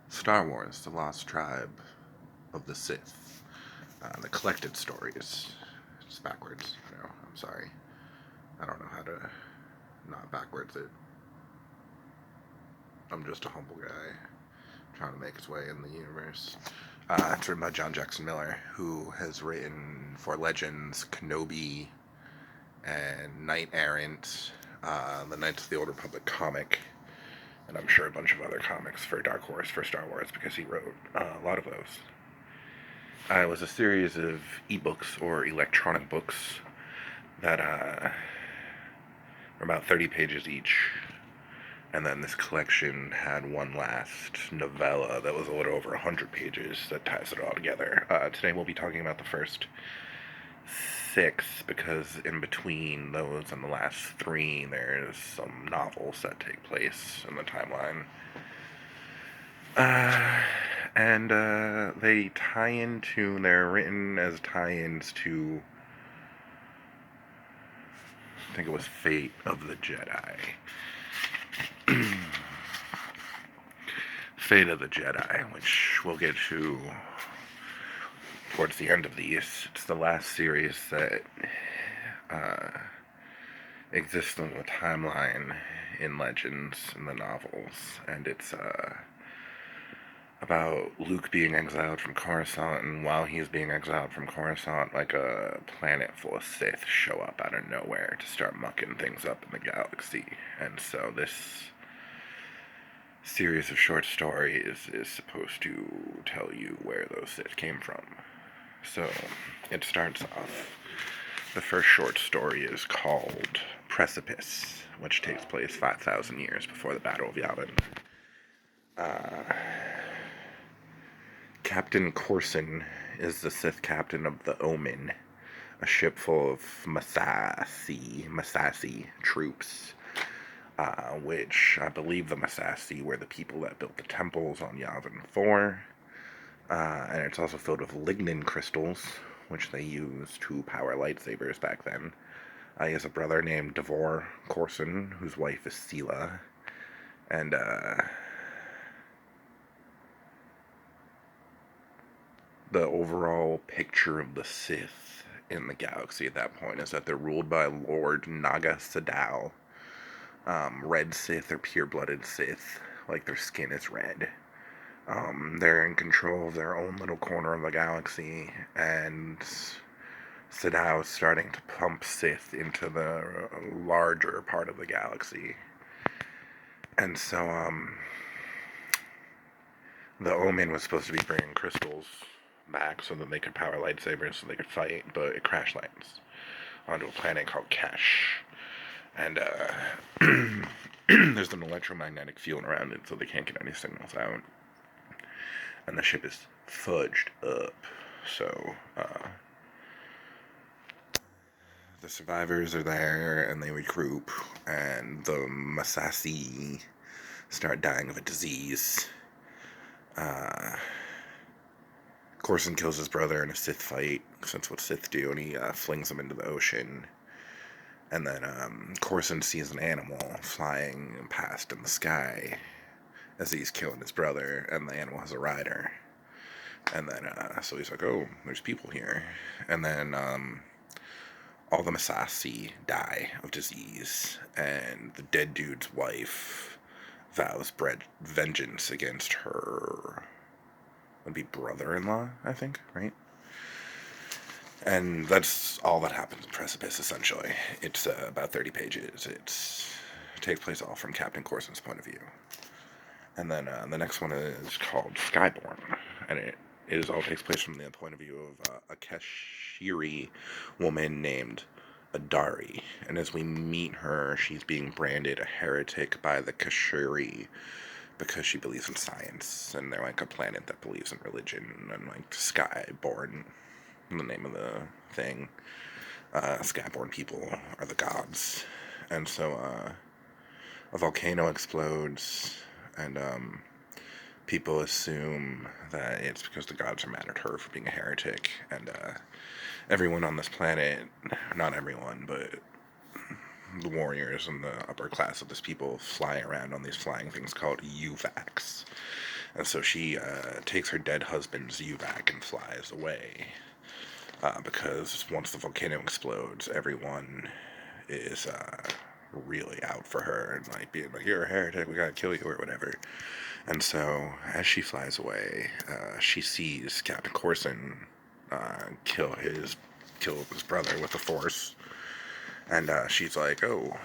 Star Wars: The Lost Tribe of the Sith. The collected stories. It's backwards. No, I'm sorry. I don't know how to not backwards it. I'm just a humble guy trying to make his way in the universe. It's written by John Jackson Miller, who has written for Legends, Kenobi, and Knight Errant, the Knights of the Old Republic comic, and I'm sure a bunch of other comics for Dark Horse for Star Wars because he wrote a lot of those. It was a series of ebooks or electronic books that were about 30 pages each. And then this collection had one last novella that was a little over 100 pages that ties it all together. Today we'll be talking about the first 6 because in between those and the last 3 there's some novels that take place in the timeline. And they tie into, they're written as tie-ins to, I think it was Fate of the Jedi. Fate of the Jedi, which we'll get to towards the end of these. It's the last series that exists on the timeline in Legends in the novels, and it's about Luke being exiled from Coruscant, and while he's being exiled from Coruscant, like a planet full of Sith show up out of nowhere to start mucking things up in the galaxy. And so this series of short stories is supposed to tell you where those Sith came from. So it starts off. The first short story is called Precipice, which takes place 5,000 years before the Battle of Yavin. Captain Corson is the Sith captain of the Omen, a ship full of Massassi troops, which I believe the Massassi were the people that built the temples on Yavin 4, and it's also filled with lignin crystals, which they used to power lightsabers back then. He has a brother named Devor Corson, whose wife is Sela, and the overall picture of the Sith in the galaxy at that point is that they're ruled by Lord Naga Sadow. Red Sith or pure-blooded Sith, like their skin is red. They're in control of their own little corner of the galaxy, and Sadow is starting to pump Sith into the larger part of the galaxy. And so, the Omen was supposed to be bringing crystals back so that they could power lightsabers so they could fight, but it crash lands onto a planet called Kesh. And there's an electromagnetic field around it, so they can't get any signals out. And the ship is fudged up. So the survivors are there, and they regroup, and the Massassi start dying of a disease. Corson kills his brother in a Sith fight, because that's what Sith do, and he flings him into the ocean. And then Corson sees an animal flying past in the sky as he's killing his brother, and the animal has a rider. And then, so he's like, oh, there's people here. And then all the Massassi die of disease, and the dead dude's wife vows vengeance against her, would be brother-in-law, I think, right? And that's all that happens in Precipice, essentially. It's about 30 pages. It takes place all from Captain Corson's point of view. And then the next one is called Skyborn, and it all takes place from the point of view of a Kashiri woman named Adari. And as we meet her, she's being branded a heretic by the Kashiri because she believes in science, and they're like a planet that believes in religion, and like Skyborn, the name of the thing. Skyborn people are the gods. And so a volcano explodes, and people assume that it's because the gods are mad at her for being a heretic, and everyone on this planet, not everyone, but the warriors and the upper class of this people fly around on these flying things called UVACs. And so she takes her dead husband's evac and flies away. Because once the volcano explodes, everyone is really out for her and like being like, "You're a heretic, we gotta kill you," or whatever. And so as she flies away, she sees Captain Corson kill his brother with the Force, and she's like, "Oh,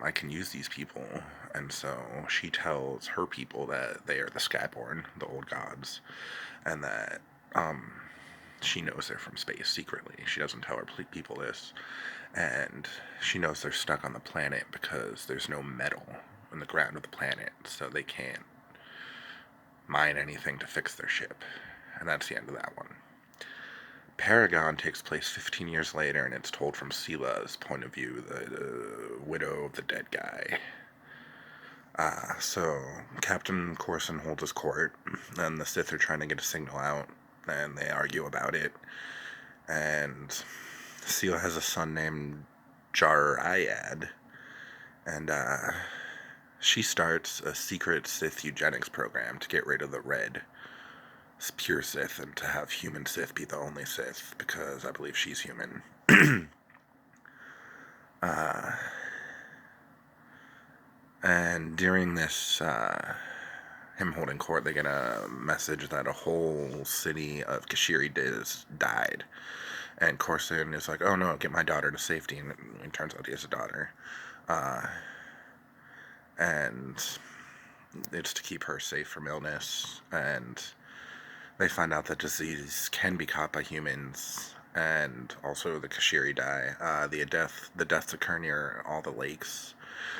I can use these people." And so she tells her people that they are the Skyborn, the old gods, and that she knows they're from space secretly. She doesn't tell her people this. And she knows they're stuck on the planet because there's no metal in the ground of the planet, so they can't mine anything to fix their ship. And that's the end of that one. Paragon takes place 15 years later, and it's told from Sila's point of view, the widow of the dead guy. So Captain Corson holds his court, and the Sith are trying to get a signal out, and they argue about it. And Sila has a son named Jar-Iad, and she starts a secret Sith eugenics program to get rid of the red pure Sith and to have human Sith be the only Sith, because I believe she's human. And during this, him holding court, they get a message that a whole city of Kashiri died. And Corson is like, "Oh no, get my daughter to safety." And it turns out he has a daughter. And it's to keep her safe from illness. And they find out that disease can be caught by humans. And also the Kashiri die. The deaths occur near all the lakes.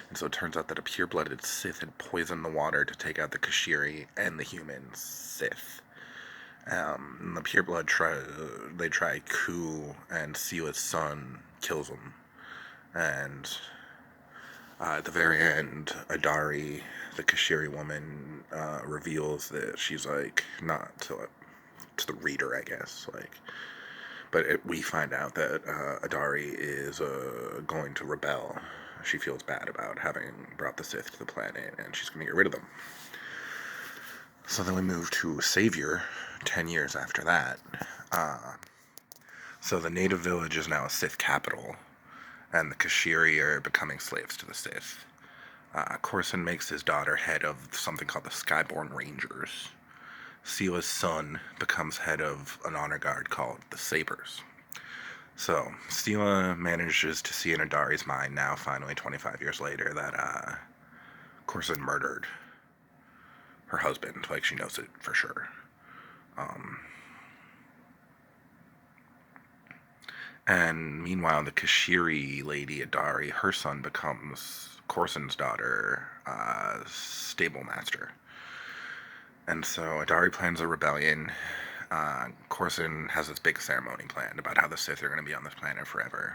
And so it turns out that a pure-blooded Sith had poisoned the water to take out the Kashiri and the human Sith. The pureblood try coup, and Sila's son kills him. And at the very end, Adari, the Kashiri woman, reveals that she's like, not to the reader, I guess, like, but we find out that Adari is going to rebel. She feels bad about having brought the Sith to the planet, and she's going to get rid of them. So then we move to Savior, 10 years after that. So the native village is now a Sith capital, and the Kashiri are becoming slaves to the Sith. Corson makes his daughter head of something called the Skyborn Rangers. Sila's son becomes head of an honor guard called the Sabers. So, Sila manages to see in Adari's mind now, finally, 25 years later, that Corson murdered her husband. Like, she knows it for sure. And meanwhile, the Kashiri lady, Adari, her son becomes Corson's daughter, stable master. And so Adari plans a rebellion. Corson has this big ceremony planned about how the Sith are going to be on this planet forever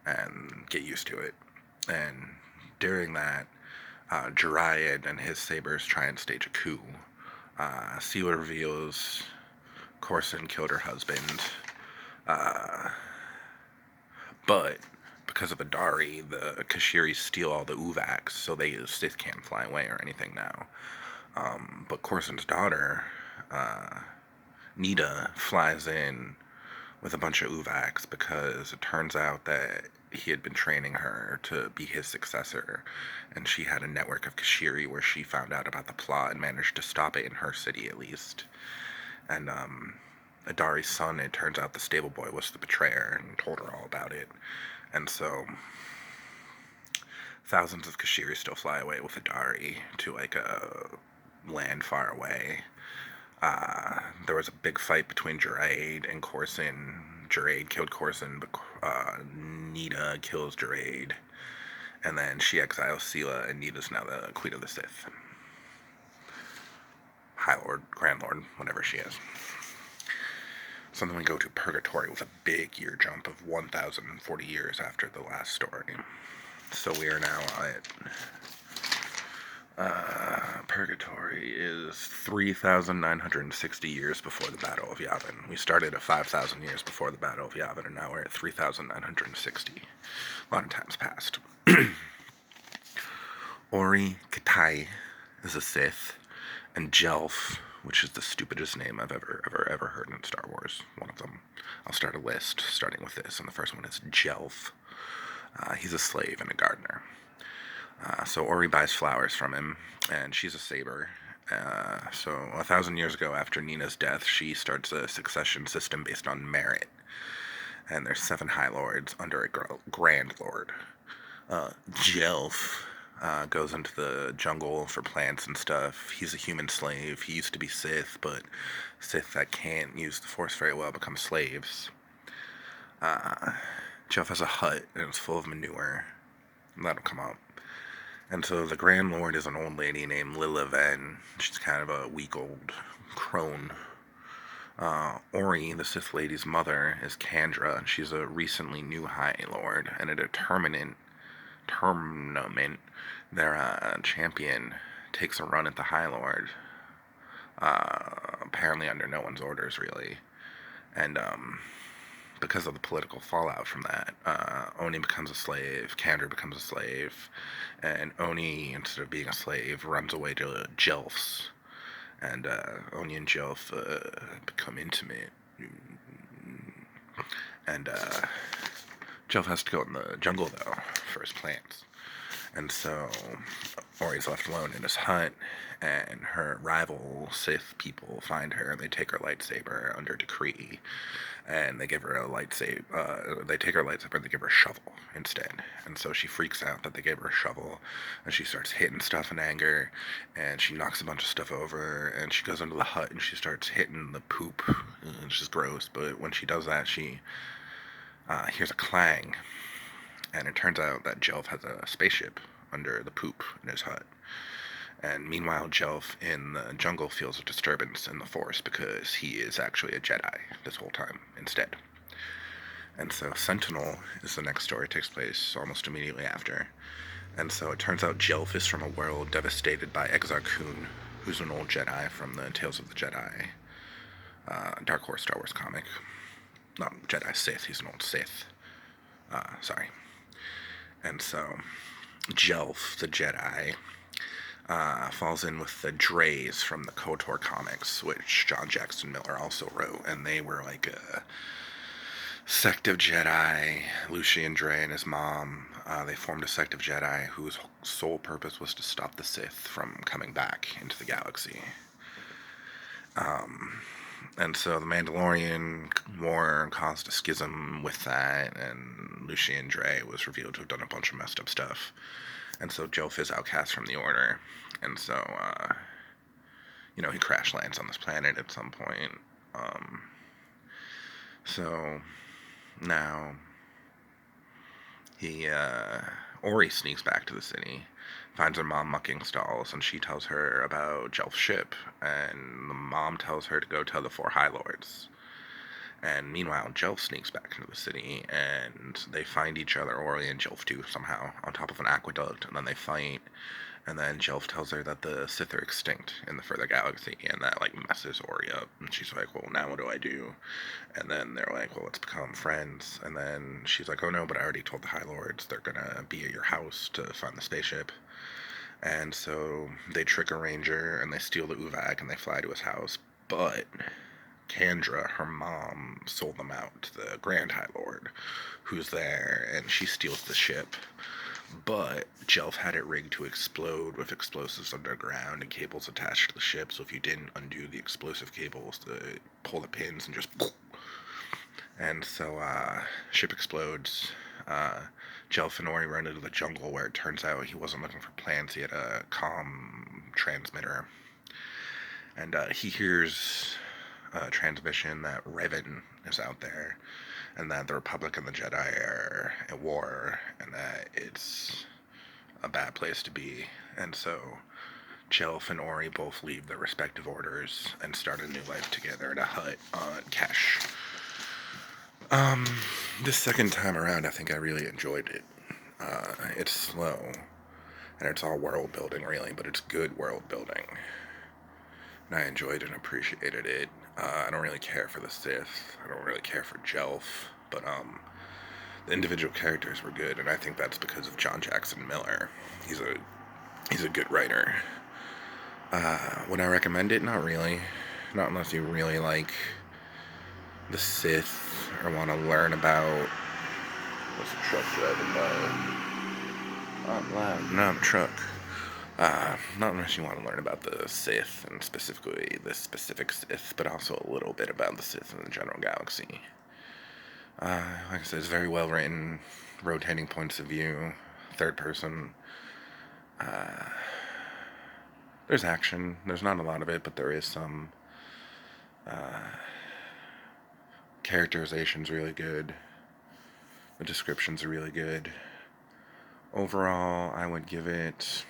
and get used to it. And during that, Jar-Iad and his sabers try and stage a coup. Sila reveals Corson killed her husband, but because of Adari, the Kashiri steal all the evacs, so the Sith can't fly away or anything now. But Corson's daughter, Nita, flies in with a bunch of evacs because it turns out that he had been training her to be his successor, and she had a network of Kashiri where she found out about the plot and managed to stop it in her city at least. And Adari's son, it turns out the stable boy was the betrayer and told her all about it. And so thousands of Kashiri still fly away with Adari to like a land far away. There was a big fight between Jar-Iad and Corson. Jar-Iad killed Corson, but Nita kills Jar-Iad. And then she exiles Sila, and Nita's now the Queen of the Sith. High Lord, Grand Lord, whatever she is. So then we go to Purgatory with a big year jump of 1,040 years after the last story. So we are now at... Purgatory is 3,960 years before the Battle of Yavin. We started at 5,000 years before the Battle of Yavin, and now we're at 3,960. A lot of time's passed. Ori Kitai is a Sith, And Jelf, which is the stupidest name I've ever heard in Star Wars. One of them. I'll start a list starting with this, and the first one is Jelf. He's a slave and a gardener. So Ori buys flowers from him, and she's a saber. So 1,000 years ago, after Nina's death, she starts a succession system based on merit. And there's 7 High Lords under a Grand Lord. Jelf goes into the jungle for plants and stuff. He's a human slave. He used to be Sith, but Sith that can't use the Force very well become slaves. Jelf has a hut, and it's full of manure. That'll come up. And so the Grand Lord is an old lady named Lila Ven. She's kind of a weak old crone. Ori, the Sith lady's mother, is Kandra, and she's a recently new High Lord. And at a tournament, their champion takes a run at the High Lord. Apparently under no one's orders, really. And because of the political fallout from that, Oni becomes a slave, Kandra becomes a slave, and Oni, instead of being a slave, runs away to Jelf's. And Oni and Jelf become intimate. And Jelf has to go in the jungle, though, for his plants. And so Ori's left alone in his hut, and her rival Sith people find her, and they take her lightsaber under decree, and they give her a lightsaber. They take her lightsaber and they give her a shovel instead. And so she freaks out that they gave her a shovel, and she starts hitting stuff in anger, and she knocks a bunch of stuff over, and she goes into the hut and she starts hitting the poop. It's just gross, but when she does that, she hears a clang, and it turns out that Jelf has a spaceship under the poop in his hut. And meanwhile, Jelf in the jungle feels a disturbance in the Force because he is actually a Jedi this whole time instead. And so Sentinel is the next story. It takes place almost immediately after. And so it turns out Jelf is from a world devastated by Exar Kun, who's an old Jedi from the Tales of the Jedi, Dark Horse Star Wars comic. Not Jedi, Sith. He's an old Sith. Sorry. And so Jelf, the Jedi, falls in with the Dreys from the KOTOR comics, which John Jackson Miller also wrote, and they were like a sect of Jedi. Lucian Drey and his mom, they formed a sect of Jedi whose sole purpose was to stop the Sith from coming back into the galaxy. And so the Mandalorian War caused a schism with that, and Lucian Drey was revealed to have done a bunch of messed up stuff. And so Jelf is outcast from the Order, and so, he crash lands on this planet at some point. So now Ori sneaks back to the city, finds her mom mucking stalls, and she tells her about Jelf's ship, and the mom tells her to go tell the 4 High Lords. And meanwhile, Jelf sneaks back into the city, and they find each other, Ori and Jelf too, somehow, on top of an aqueduct, and then they fight, and then Jelf tells her that the Sith are extinct in the further galaxy, and that, messes Ori up, and she's like, well, now what do I do? And then they're like, well, let's become friends, and then she's like, oh no, but I already told the High Lords they're gonna be at your house to find the spaceship. And so they trick a ranger, and they steal the Uvag, and they fly to his house, but Kandra, her mom, sold them out to the Grand High Lord, who's there, and she steals the ship. But Jelf had it rigged to explode with explosives underground and cables attached to the ship, so if you didn't undo the explosive cables, to pull the pins and just... And so, ship explodes. Jelf and Ori run into the jungle, where it turns out he wasn't looking for plants, he had a comm transmitter. And he hears a transmission that Revan is out there, and that the Republic and the Jedi are at war, and that it's a bad place to be. And so Jelf and Ori both leave their respective orders and start a new life together at a hut on Kesh. This second time around, I think I really enjoyed it. It's slow, and it's all world building, really, but it's good world building. And I enjoyed and appreciated it. I don't really care for the Sith. I don't really care for Jelf, but the individual characters were good, and I think that's because of John Jackson Miller. He's a good writer. Would I recommend it? Not really. Not unless you really like the Sith or want to learn about. What's the truck driving by? I'm loud. No, I'm a truck. Not unless you want to learn about the Sith and specifically the specific Sith, but also a little bit about the Sith in the general galaxy. Like I said, it's very well written, rotating points of view, third person. There's action. There's not a lot of it, but there is some. Characterization's really good. The descriptions are really good. Overall, I would give it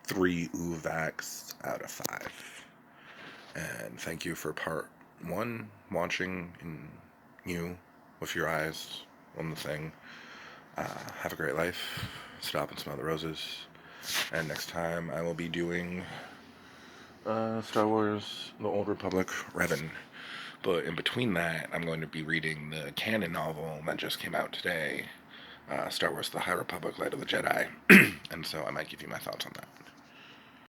3 UVACs out of 5. And thank you for part 1, watching and you with your eyes on the thing. Have a great life. Stop and smell the roses. And next time I will be doing Star Wars The Old Republic Revan. But in between that, I'm going to be reading the canon novel that just came out today, Star Wars The High Republic Light of the Jedi. And so I might give you my thoughts on that.